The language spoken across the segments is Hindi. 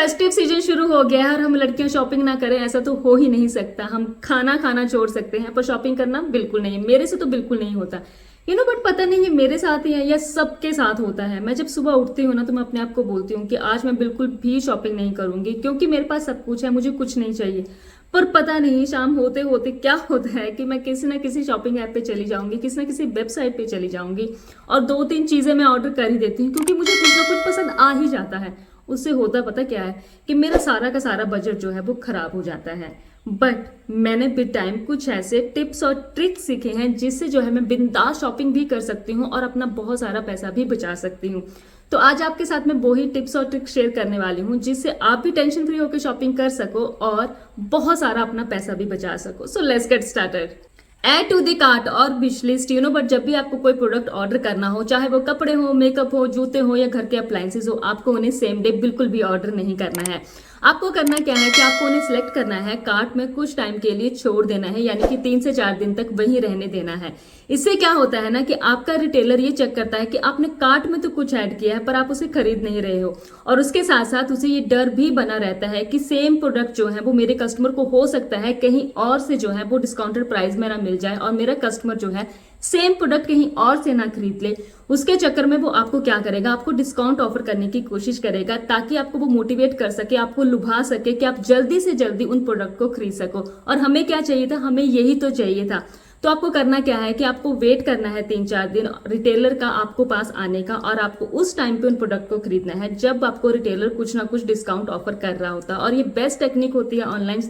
फेस्टिव सीजन शुरू हो गया है और हम लड़कियां शॉपिंग ना करें ऐसा तो हो ही नहीं सकता। हम खाना खाना छोड़ सकते हैं पर शॉपिंग करना बिल्कुल नहीं। मेरे से तो बिल्कुल नहीं होता बट पता नहीं ये मेरे साथ ही है या सबके साथ होता है। मैं जब सुबह उठती हूँ ना तो मैं अपने आप को बोलती हूँ कि आज मैं बिल्कुल भी शॉपिंग नहीं करूंगी क्योंकि मेरे पास सब कुछ है, मुझे कुछ नहीं चाहिए। पर पता नहीं शाम होते होते क्या होता है कि मैं किसी ना किसी शॉपिंग ऐप पे चली जाऊंगी, किसी ना किसी वेबसाइट पे चली जाऊंगी और 2-3 चीजें मैं ऑर्डर कर ही देती हूँ क्योंकि मुझे कुछ ना कुछ पसंद आ ही जाता है। उससे होता पता क्या है कि मेरा सारा का सारा बजट जो है वो खराब हो जाता है। बट मैंने विद टाइम कुछ ऐसे टिप्स और ट्रिक्स सीखे हैं जिससे जो है मैं बिंदास शॉपिंग भी कर सकती हूँ और अपना बहुत सारा पैसा भी बचा सकती हूँ। तो आज आपके साथ मैं वही टिप्स और ट्रिक्स शेयर करने वाली हूँ जिससे आप भी टेंशन फ्री होकर शॉपिंग कर सको और बहुत सारा अपना पैसा भी बचा सको। So let's get started. Add to the cart और विश लिस्ट बट जब भी आपको कोई प्रोडक्ट ऑर्डर करना हो, चाहे वो कपड़े हो, मेकअप हो, जूते हो या घर के अप्लायंसेस हो, आपको उन्हें सेम डे बिल्कुल भी ऑर्डर नहीं करना है। आपको करना क्या है कि आपको उन्हें सिलेक्ट करना है, कार्ट में कुछ टाइम के लिए छोड़ देना है, यानी कि 3 से 4 दिन तक वहीं रहने देना है। इससे क्या होता है ना कि आपका रिटेलर ये चेक करता है कि आपने कार्ट में तो कुछ ऐड किया है पर आप उसे खरीद नहीं रहे हो, और उसके साथ साथ उसे ये डर भी बना रहता है कि सेम प्रोडक्ट जो है वो मेरे कस्टमर को हो सकता है कहीं और से जो है वो डिस्काउंटेड प्राइस में ना मिल जाए और मेरा कस्टमर जो है सेम प्रोडक्ट कहीं और से ना खरीद ले। उसके चक्कर में वो आपको क्या करेगा, आपको डिस्काउंट ऑफर करने की कोशिश करेगा ताकि आपको वो मोटिवेट कर सके, आपको लुभा सके कि आप जल्दी से जल्दी उन प्रोडक्ट को खरीद सको। और हमें क्या चाहिए था, हमें यही तो चाहिए था। तो आपको करना क्या है कि आपको वेट करना है 3-4 दिन रिटेलर का आपको पास आने का, और आपको उस टाइम पे उन प्रोडक्ट को खरीदना है जब आपको रिटेलर कुछ ना कुछ डिस्काउंट ऑफर कर रहा होता है। और ये बेस्ट टेक्निक होती है ऑनलाइन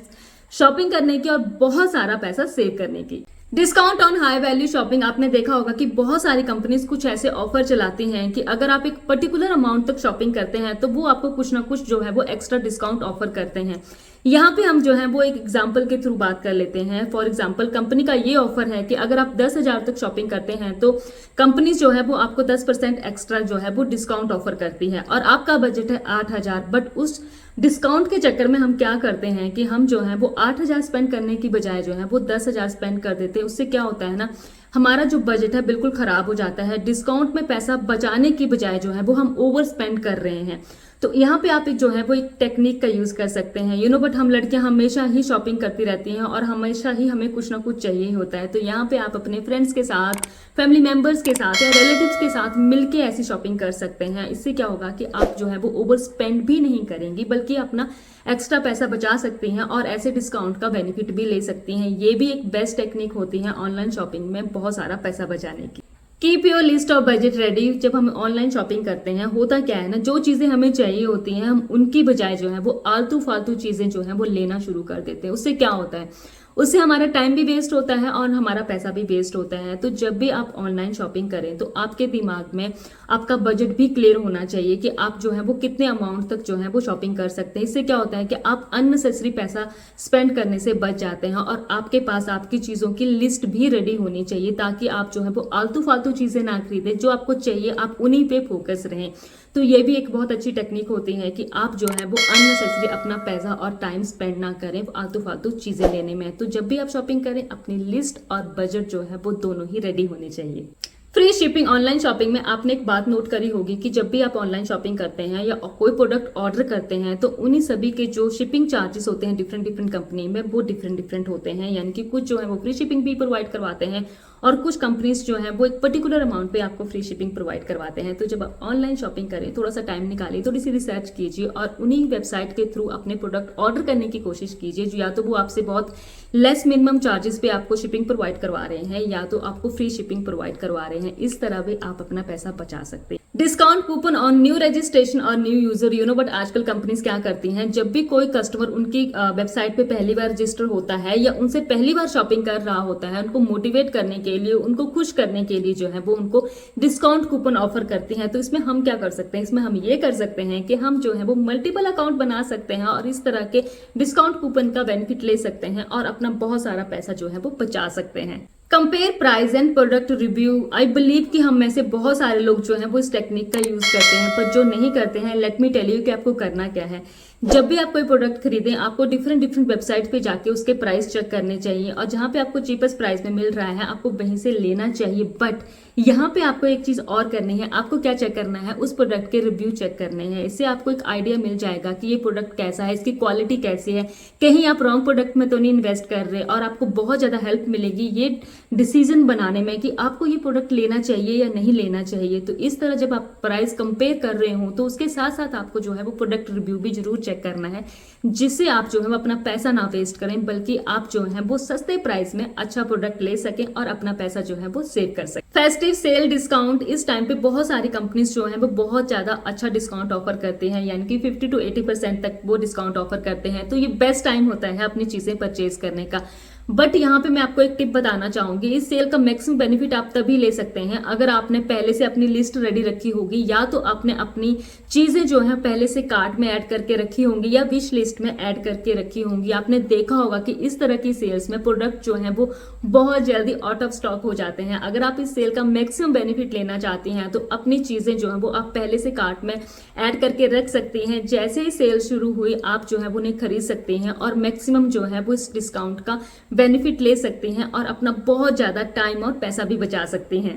शॉपिंग करने की और बहुत सारा पैसा सेव करने की। Discount on high value shopping. आपने देखा होगा कि बहुत सारी कंपनीज कुछ ऐसे ऑफर चलाती हैं कि अगर आप एक पर्टिकुलर अमाउंट तक शॉपिंग करते हैं तो वो आपको कुछ ना कुछ जो है वो एक्स्ट्रा डिस्काउंट ऑफर करते हैं। यहाँ पे हम जो है वो एक एग्जाम्पल के थ्रू बात कर लेते हैं। फॉर एग्जाम्पल कंपनी का ये ऑफर है कि अगर आप 10,000 तक शॉपिंग करते हैं तो कंपनी जो है वो आपको 10% एक्स्ट्रा जो है वो डिस्काउंट ऑफर करती है, और आपका बजट है 8,000। बट उस डिस्काउंट के चक्कर में हम क्या करते हैं कि हम जो है वो 8,000 स्पेंड करने की बजाय जो है वो 10,000 स्पेंड कर देते हैं। उससे क्या होता है ना, हमारा जो बजट है बिल्कुल खराब हो जाता है। डिस्काउंट में पैसा बचाने की बजाय जो है वो हम ओवर स्पेंड कर रहे हैं। तो यहाँ पे आप एक जो है वो एक टेक्निक का यूज कर सकते हैं बट हम लड़कियां हमेशा ही शॉपिंग करती रहती हैं और हमेशा ही हमें कुछ ना कुछ चाहिए होता है। तो यहाँ पे आप अपने फ्रेंड्स के साथ, फैमिली मेंबर्स के साथ या रिलेटिव्स के साथ मिलके ऐसी शॉपिंग कर सकते हैं। इससे क्या होगा कि आप जो है वो ओवर स्पेंड भी नहीं करेंगी बल्कि अपना एक्स्ट्रा पैसा बचा सकती हैं और ऐसे डिस्काउंट का बेनिफिट भी ले सकती हैं। ये भी एक बेस्ट टेक्निक होती है ऑनलाइन शॉपिंग में बहुत सारा पैसा बचाने की। Keep your list of budget ready. जब हम ऑनलाइन शॉपिंग करते हैं होता क्या है ना, जो चीजें हमें चाहिए होती हैं हम उनकी बजाय जो है वो आलतू फालतू चीजें जो है वो लेना शुरू कर देते हैं। उससे क्या होता है, उससे हमारा टाइम भी वेस्ट होता है और हमारा पैसा भी वेस्ट होता है। तो जब भी आप ऑनलाइन शॉपिंग करें तो आपके दिमाग में आपका बजट भी क्लियर होना चाहिए कि आप जो है वो कितने अमाउंट तक जो है वो शॉपिंग कर सकते हैं। इससे क्या होता है कि आप अननेसेसरी पैसा स्पेंड करने से बच जाते हैं और आपके पास आपकी चीज़ों की लिस्ट भी रेडी होनी चाहिए ताकि आप जो है वो आलतू फालतू चीज़ें ना खरीदें। जो आपको चाहिए आप उन्हीं पे फोकस रहें। तो ये भी एक बहुत अच्छी टेक्निक होती है कि आप जो है वो अननेसेसरी अपना पैसा और टाइम स्पेंड ना करें आलतू फालतू चीज़ें लेने में। तो जब भी आप शॉपिंग करें अपनी लिस्ट और बजट जो है वो दोनों ही रेडी होने चाहिए। Free shipping. ऑनलाइन शॉपिंग में आपने एक बात नोट करी होगी कि जब भी आप ऑनलाइन शॉपिंग करते हैं या कोई प्रोडक्ट ऑर्डर करते हैं तो उन्हीं सभी के जो शिपिंग चार्जेस होते हैं डिफरेंट कंपनी में वो डिफरेंट होते हैं। यानी कि कुछ जो है वो फ्री शिपिंग भी प्रोवाइड करवाते हैं और कुछ कंपनीज जो है वो एक पर्टिकुलर अमाउंट पे आपको फ्री शिपिंग प्रोवाइड करवाते हैं। तो जब आप ऑनलाइन शॉपिंग करें थोड़ा सा टाइम निकालिए, थोड़ी सी रिसर्च कीजिए और उन्हीं वेबसाइट के थ्रू अपने प्रोडक्ट ऑर्डर करने की कोशिश कीजिए जो या तो वो आपसे बहुत लेस मिनिमम चार्जेस पे आपको शिपिंग प्रोवाइड करवा रहे हैं या तो आपको फ्री शिपिंग प्रोवाइड करवा रहे हैं। इस तरह भी आप अपना पैसा बचा सकते हैं। Discount coupon on new registration और न्यू यूजर बट आजकल कंपनीज क्या करती हैं, जब भी कोई कस्टमर उनकी वेबसाइट पे पहली बार रजिस्टर होता है या उनसे पहली बार शॉपिंग कर रहा होता है, उनको मोटिवेट करने के लिए, उनको खुश करने के लिए जो है वो उनको डिस्काउंट कूपन ऑफर करती हैं। तो इसमें हम क्या कर सकते हैं, इसमें हम ये कर सकते हैं कि हम जो है वो मल्टीपल अकाउंट बना सकते हैं और इस तरह के डिस्काउंट कूपन का बेनिफिट ले सकते हैं और अपना बहुत सारा पैसा जो है वो बचा सकते हैं। Compare price and product review. I believe कि हम में से बहुत सारे लोग जो हैं वो इस टेक्निक का यूज करते हैं, पर जो नहीं करते हैं लेट मी टेल यू कि आपको करना क्या है। जब भी आप कोई प्रोडक्ट खरीदें आपको डिफरेंट वेबसाइट पे जाके उसके प्राइस चेक करने चाहिए और जहां पे आपको चीपेस्ट प्राइस में मिल रहा है आपको वहीं से लेना चाहिए। बट यहाँ पे आपको एक चीज और करनी है, आपको क्या चेक करना है, उस प्रोडक्ट के रिव्यू चेक करने हैं। इससे आपको एक आइडिया मिल जाएगा कि ये प्रोडक्ट कैसा है, इसकी क्वालिटी कैसी है, कहीं आप रॉन्ग प्रोडक्ट में तो नहीं इन्वेस्ट कर रहे। और आपको बहुत ज्यादा हेल्प मिलेगी ये डिसीजन बनाने में कि आपको ये प्रोडक्ट लेना चाहिए या नहीं लेना चाहिए। तो इस तरह जब आप प्राइस कंपेयर कर रहे हो तो उसके साथ साथ आपको जो है वो प्रोडक्ट रिव्यू भी जरूर चेक करना है, जिससे आप जो है वो अपना पैसा ना वेस्ट करें, बल्कि आप जो है वो सस्ते प्राइस में अच्छा प्रोडक्ट ले सकें और अपना पैसा जो है वो सेव कर सकें। फेस्टिव सेल डिस्काउंट, इस टाइम पे बहुत सारी कंपनीज जो है वो बहुत ज्यादा अच्छा डिस्काउंट ऑफर करते हैं, यानी कि 50 to 80% तक वो डिस्काउंट ऑफर करते हैं। तो ये बेस्ट टाइम होता है अपनी चीजें परचेज करने का। बट यहाँ पे मैं आपको एक टिप बताना चाहूंगी, इस सेल का मैक्सिमम बेनिफिट आप तभी ले सकते हैं अगर आपने पहले से अपनी लिस्ट रेडी रखी होगी, या तो आपने अपनी चीजें जो है पहले से कार्ट में ऐड करके रखी होंगी या विश लिस्ट में ऐड करके रखी होंगी। आपने देखा होगा कि इस तरह की सेल्स में प्रोडक्ट जो है वो बहुत जल्दी आउट ऑफ स्टॉक हो जाते हैं। अगर आप इस सेल का मैक्सिमम बेनिफिट लेना चाहती हैं तो अपनी चीजें जो है वो आप पहले से कार्ट में ऐड करके रख सकती हैं। जैसे ही सेल शुरू हुई आप जो है वो उन्हें खरीद सकती हैं और मैक्सिमम जो है वो इस डिस्काउंट का बेनिफिट ले सकती हैं और अपना बहुत ज्यादा टाइम और पैसा भी बचा सकती हैं।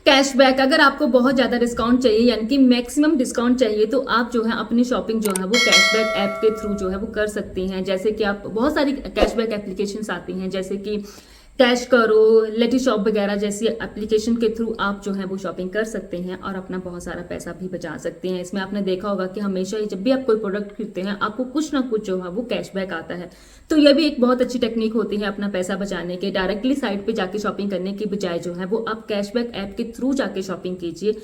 कैशबैक, अगर आपको बहुत ज्यादा डिस्काउंट चाहिए यानी कि मैक्सिमम डिस्काउंट चाहिए तो आप जो है अपनी शॉपिंग जो है वो कैशबैक ऐप के थ्रू जो है वो कर सकती हैं। जैसे कि आप बहुत सारी कैशबैक एप्लीकेशंस आती हैं, जैसे कि कैश करो, लेटी शॉप वगैरह जैसी एप्लीकेशन के थ्रू आप जो है वो शॉपिंग कर सकते हैं और अपना बहुत सारा पैसा भी बचा सकते हैं। इसमें आपने देखा होगा कि हमेशा ही जब भी आप कोई प्रोडक्ट खरीदते हैं आपको कुछ ना कुछ जो है वो कैशबैक आता है। तो यह भी एक बहुत अच्छी टेक्निक होती है अपना पैसा बचाने के। डायरेक्टली साइट पे जाके शॉपिंग करने की बजाय जो है वो आप कैशबैक ऐप के थ्रू जाके शॉपिंग कीजिए,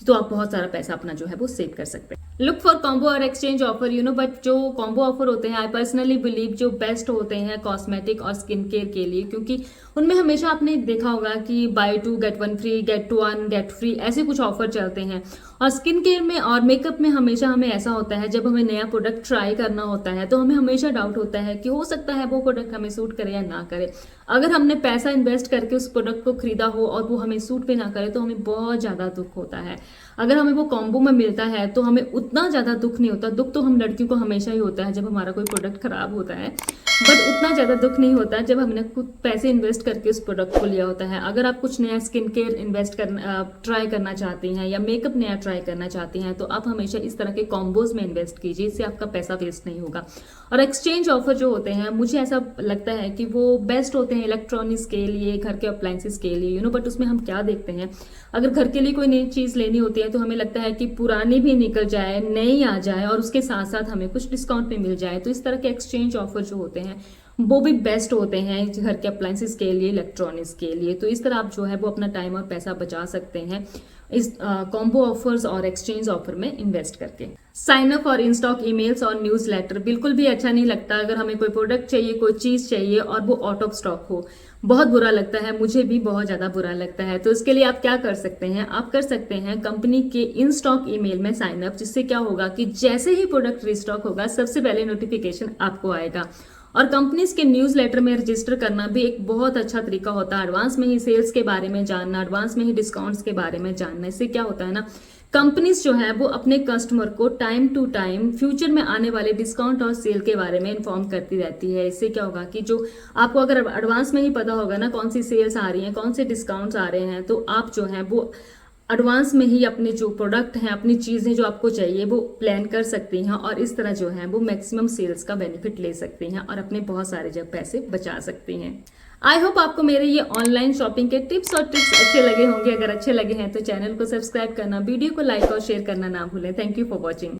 तो आप बहुत सारा पैसा अपना जो है वो सेव कर सकते हैं। लुक फॉर कॉम्बो और एक्सचेंज ऑफर, बट जो कॉम्बो ऑफर होते हैं आई पर्सनली बिलीव जो बेस्ट होते हैं कॉस्मेटिक और स्किन केयर के लिए, क्योंकि उनमें हमेशा आपने देखा होगा कि buy 2 get 1 free, get 1 get free, ऐसे कुछ ऑफर चलते हैं। और स्किन केयर में और मेकअप में हमेशा हमें ऐसा होता है जब हमें नया प्रोडक्ट ट्राई करना होता है तो हमें हमेशा डाउट होता है कि हो सकता है वो प्रोडक्ट हमें सूट करे या ना करे। अगर हमने पैसा इन्वेस्ट करके उस प्रोडक्ट को खरीदा हो और वो हमें सूट भी ना करे तो हमें बहुत ज्यादा दुख होता है। अगर हमें वो कॉम्बो में मिलता है तो हमें उतना ज्यादा दुख नहीं होता। दुख तो हम लड़कियों को हमेशा ही होता है जब हमारा कोई प्रोडक्ट खराब होता है, बट उतना ज्यादा दुख नहीं होता जब हमने खुद पैसे इन्वेस्ट करके उस प्रोडक्ट को लिया होता है। अगर आप कुछ नया स्किन केयर ट्राई करना चाहती हैं या मेकअप नया ट्राई करना चाहती हैं तो आप हमेशा इस तरह के कॉम्बोज में इन्वेस्ट कीजिए, इससे आपका पैसा वेस्ट नहीं होगा। और एक्सचेंज ऑफर जो होते हैं मुझे ऐसा लगता है कि वो बेस्ट होते हैं इलेक्ट्रॉनिक्स के लिए, घर के अप्लायंसेस के लिए, बट उसमें हम क्या देखते हैं, अगर घर के लिए कोई नई चीज लेनी होती है तो हमें लगता है कि पुरानी भी निकल जाए, नई आ जाए और उसके साथ साथ हमें कुछ डिस्काउंट में मिल जाए। तो इस तरह के एक्सचेंज ऑफर जो होते हैं वो भी बेस्ट होते हैं घर के अप्लायंसेस के लिए, इलेक्ट्रॉनिक्स के लिए। तो इस तरह आप जो है वो अपना टाइम और पैसा बचा सकते हैं इस कॉम्बो ऑफर्स और एक्सचेंज ऑफर में इन्वेस्ट करके। साइन अप और इन स्टॉक ईमेल्स और न्यूज लेटर बिल्कुल भी अच्छा नहीं लगता। अगर हमें कोई प्रोडक्ट चाहिए, कोई चीज चाहिए और वो आउट ऑफ स्टॉक हो, बहुत बुरा लगता है, मुझे भी बहुत ज्यादा बुरा लगता है। तो इसके लिए आप क्या कर सकते हैं, आप कर सकते हैं कंपनी के इन स्टॉक ईमेल में साइन अप, जिससे क्या होगा कि जैसे ही प्रोडक्ट रिस्टॉक होगा सबसे पहले नोटिफिकेशन आपको आएगा। और कंपनीज के न्यूज लेटर में रजिस्टर करना भी एक बहुत अच्छा तरीका होता है, एडवांस में ही सेल्स के बारे में जानना, एडवांस में ही डिस्काउंट्स के बारे में जानना। इससे क्या होता है ना, कंपनीज जो है वो अपने कस्टमर को टाइम टू टाइम फ्यूचर में आने वाले डिस्काउंट और सेल के बारे में इन्फॉर्म करती रहती है। इससे क्या होगा कि जो आपको अगर एडवांस में ही पता होगा ना कौन सी सेल्स आ रही हैं, कौन से डिस्काउंट्स आ रहे हैं, तो आप जो है वो एडवांस में ही अपने जो प्रोडक्ट हैं, अपनी चीजें जो आपको चाहिए वो प्लान कर सकती हैं और इस तरह जो है वो मैक्सिमम सेल्स का बेनिफिट ले सकती हैं और अपने बहुत सारे जब पैसे बचा सकती हैं। आई होप आपको मेरे ये ऑनलाइन शॉपिंग के टिप्स और ट्रिक्स अच्छे लगे होंगे। अगर अच्छे लगे हैं तो चैनल को सब्सक्राइब करना, वीडियो को लाइक और शेयर करना ना भूलें। Thank you for watching.